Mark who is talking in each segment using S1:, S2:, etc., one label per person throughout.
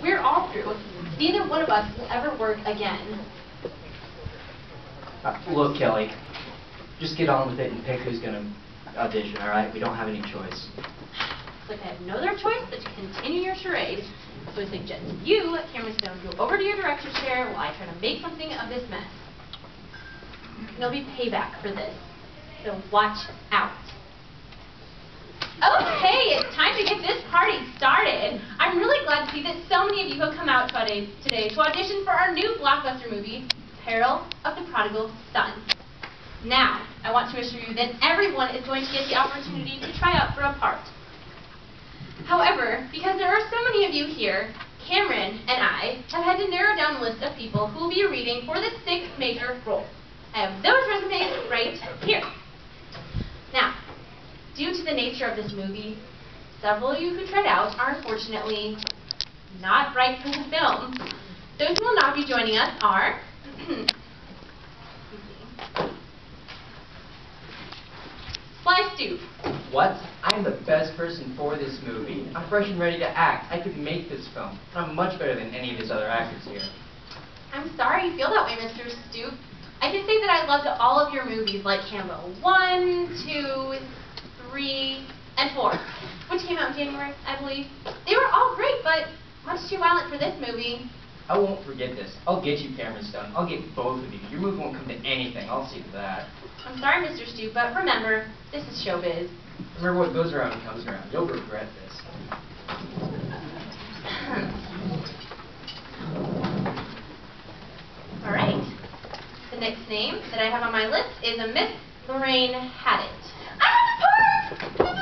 S1: we're all through. Neither one of us will ever work again.
S2: Look, Kelly, just get on with it and pick who's going to audition, all right? We don't have any choice.
S1: Looks like I have no other choice but to continue your charade. So I suggest you, Cameron Stone, go over to your director's chair while I try to make something of this mess. There'll be payback for this, so watch out. Okay, it's time to get this party started. I'm really glad to see that so many of you have come out today to audition for our new blockbuster movie, Peril of the Prodigal Son. Now, I want to assure you that everyone is going to get the opportunity to try out for a part. However, because there are so many of you here, Cameron and I have had to narrow down a list of people who will be reading for the 6 major roles. I have those resumes right here. Now, due to the nature of this movie, several of you who tried out are unfortunately not right for the film. Those who will not be joining us are Sly Stoop.
S2: What? I'm the best person for this movie. I'm fresh and ready to act. I could make this film. I'm much better than any of these other actors here.
S1: I'm sorry you feel that way, Mr. Stoop. I can say that I loved all of your movies, like Cambo 1, 2, 3, and 4, which came out in January, I believe. They were all great, but much too violent for this movie.
S2: I won't forget this. I'll get you, Cameron Stone. I'll get both of you. Your movie won't come to anything. I'll see to that.
S1: I'm sorry, Mr. Stoop, but remember, this is showbiz.
S2: Remember, what goes around comes around. You'll regret this.
S1: All right. The next name that I have on my list is a Miss Lorraine Hadit. I'm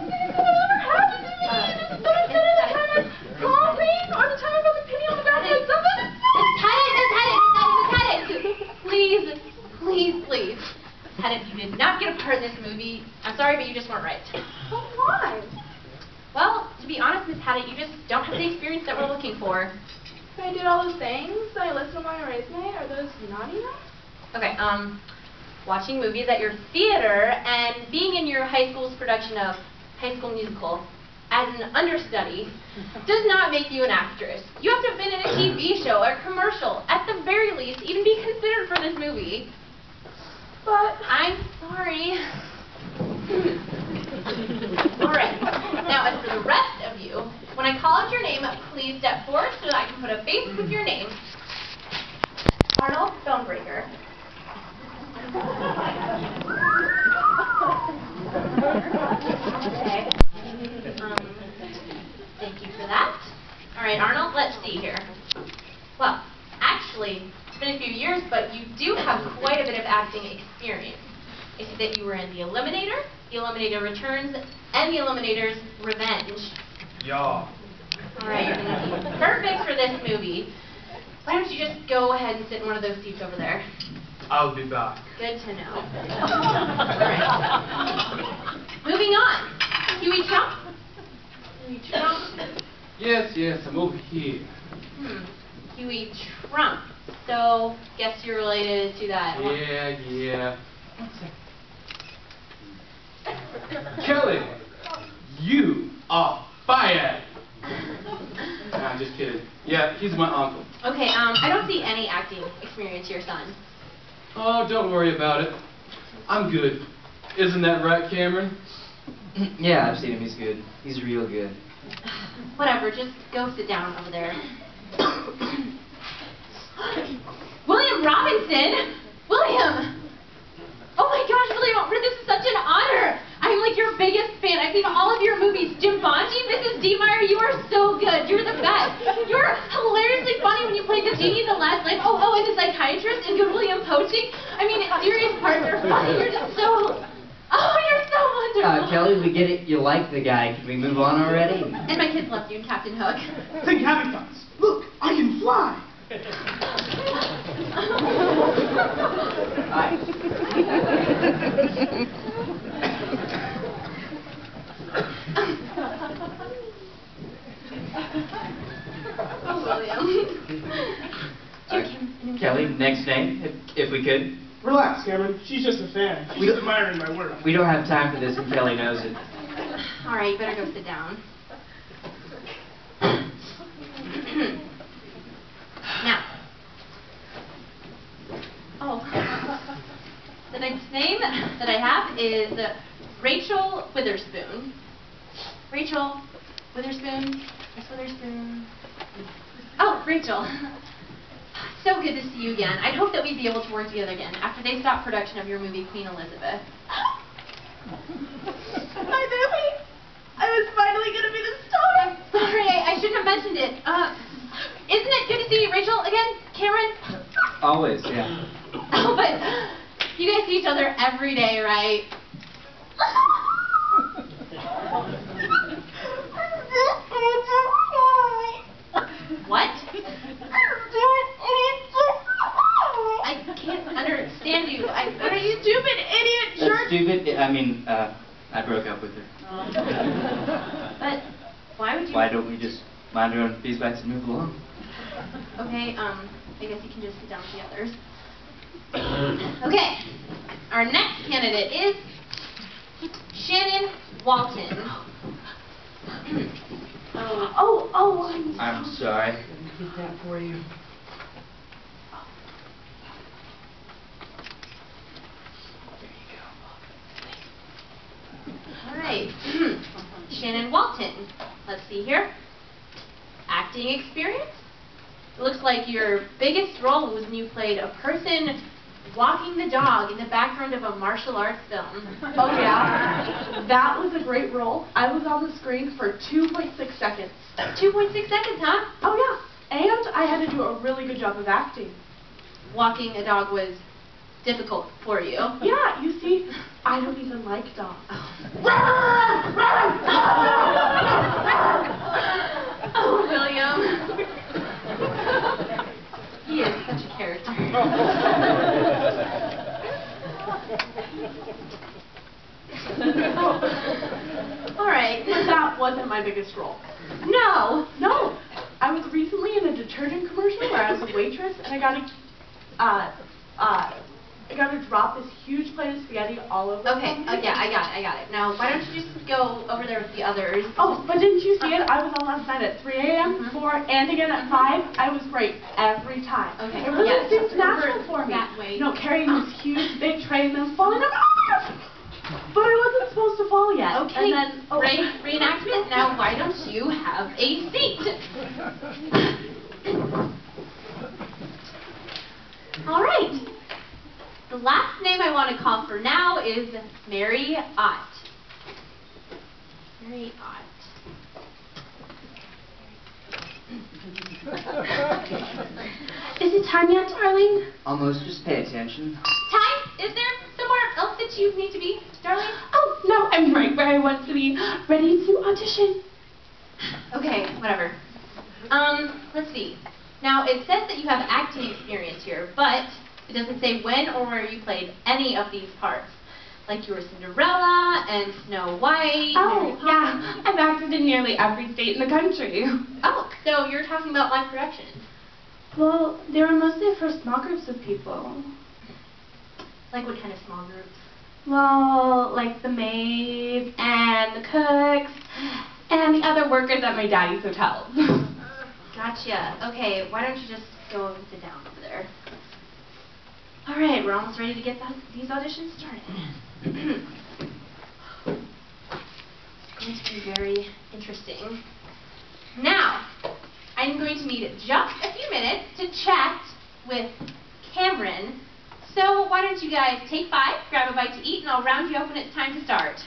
S1: in the park! This is the best thing that ever happened to me! But instead of the time of golfing or the time of a penny on the ground with somebody... Miss Hadit! Please, please, please. Miss Hadit, you did not get a part in this movie. I'm sorry, but you just weren't right.
S3: But why?
S1: Well, to be honest, Miss Hadit, you just don't have the experience that we're looking for.
S3: I did all those things that I listed on my resume. Are those not enough?
S1: Okay, watching movies at your theater and being in your high school's production of High School Musical as an understudy does not make you an actress. You have to have been in a TV show or commercial, at the very least, even be considered for this movie.
S3: But
S1: I'm sorry. Alright, now as for the rest of you, when I call out your name, please step forward so that I can put a face with your name. Arnold Stonebreaker. Okay. Thank you for that. Alright, Arnold, let's see here. Well, actually, it's been a few years, but you do have quite a bit of acting experience. I see that you were in The Eliminator, The Eliminator Returns, and The Eliminator's Revenge.
S4: Yeah.
S1: Alright, you're going to be perfect for this movie. Why don't you just go ahead and sit in one of those seats over there?
S4: I'll be back.
S1: Good to know. Alright. Moving on. Huey Trump? Huey Trump?
S4: Yes, I'm over here.
S1: Huey Trump. So, guess you're related to that.
S4: Yeah. Kelly, you are fired. Nah, just kidding. Yeah, he's my uncle.
S1: Okay, I don't see any acting experience here, son.
S4: Oh, don't worry about it. I'm good. Isn't that right, Cameron?
S2: Yeah, I've seen him. He's good. He's real good.
S1: Whatever, just go sit down over there. William Robinson! William! Oh my gosh, William, this is such an honor! I'm like your biggest fan. I've seen all of your movies. Jumanji, Mrs. Demeyer, you are so good. You're the best. You're hilariously funny when you played the genie in The Last Life. Oh, and the psychiatrist in Good William Poaching. I mean, serious parts are funny. You're just so... Oh, you're so wonderful.
S2: Kelly, we get it. You like the guy. Can we move on already?
S1: And my kids loved you in Captain Hook.
S5: Think happy thoughts. Look, I can fly.
S2: Hi.
S1: Oh, William.
S2: Kelly, next name, if we could.
S5: Relax, Cameron. She's just a fan. She's just admiring my work.
S2: We don't have time for this, and Kelly knows it.
S1: All right, you better go sit down. that I have is Rachel Witherspoon. Rachel Witherspoon. Miss Witherspoon. Oh, Rachel. So good to see you again. I'd hope that we'd be able to work together again after they stopped production of your movie Queen Elizabeth.
S3: Hi, Baby. I was finally going to be the star.
S1: Sorry, I shouldn't have mentioned it. Isn't it good to see Rachel again, Cameron?
S6: Always, yeah.
S1: Oh, but you guys see each other every day, right? What? I can't understand you. What are you
S3: Stupid idiot jerk.
S6: Stupid, I broke up with her.
S1: But why would you...
S6: Why don't we just mind our own beeswax and move along?
S1: Okay, I guess you can just sit down with the others. Okay, our next candidate is Shannon Walton.
S6: I'm sorry.
S2: Get that for you.
S1: All right, Shannon Walton. Let's see here. Acting experience? It looks like your biggest role was when you played a person walking the dog in the background of a martial arts film.
S3: Oh, yeah? That was a great role. I was on the screen for 2.6 seconds.
S1: 2.6 seconds, huh?
S3: Oh, yeah. And I had to do a really good job of acting.
S1: Walking a dog was difficult for you.
S3: Yeah, you see, I don't even like dogs.
S1: Oh, William. He is such a character. All right.
S3: But that wasn't my biggest role.
S1: No.
S3: No. I was recently in a detergent commercial where I was a waitress, and I got to drop this huge plate of spaghetti all over.
S1: Okay. Yeah, I got it. Now, why don't you just go over there with the others?
S3: Oh, but didn't you see it? I was on last night at 3 a.m., 4, and again at 5. I was great every time.
S1: Okay.
S3: It really
S1: Yes.
S3: seems natural for me.
S1: That way.
S3: You know, carrying this huge, big tray and then falling over. But I wasn't supposed to fall yet.
S1: Okay.
S3: And then,
S1: Reenactment. Now, why don't you have a seat? All right. The last name I want to call for now is Mary Ott. Mary Ott.
S3: Is it time yet, darling?
S6: Almost, just pay attention.
S1: Time? Is there somewhere else that you need to be, darling?
S3: Oh, no, I'm right where I want to be, ready to audition.
S1: Okay, whatever. Let's see. Now, it says that you have acting experience here, but it doesn't say when or where you played any of these parts. Like you were Cinderella and Snow White.
S3: Oh, yeah, I've acted in nearly every state in the country.
S1: Oh, so you're talking about live productions.
S3: Well, they were mostly for small groups of people.
S1: Like what kind of small groups?
S3: Well, like the maids and the cooks and the other workers at my daddy's hotel.
S1: Gotcha. Okay, why don't you just go and sit down over there? All right, we're almost ready to get these auditions started. It's going to be very interesting. Now, I'm going to need just a few minutes to chat with Cameron. So why don't you guys take 5, grab a bite to eat, and I'll round you up when it's time to start.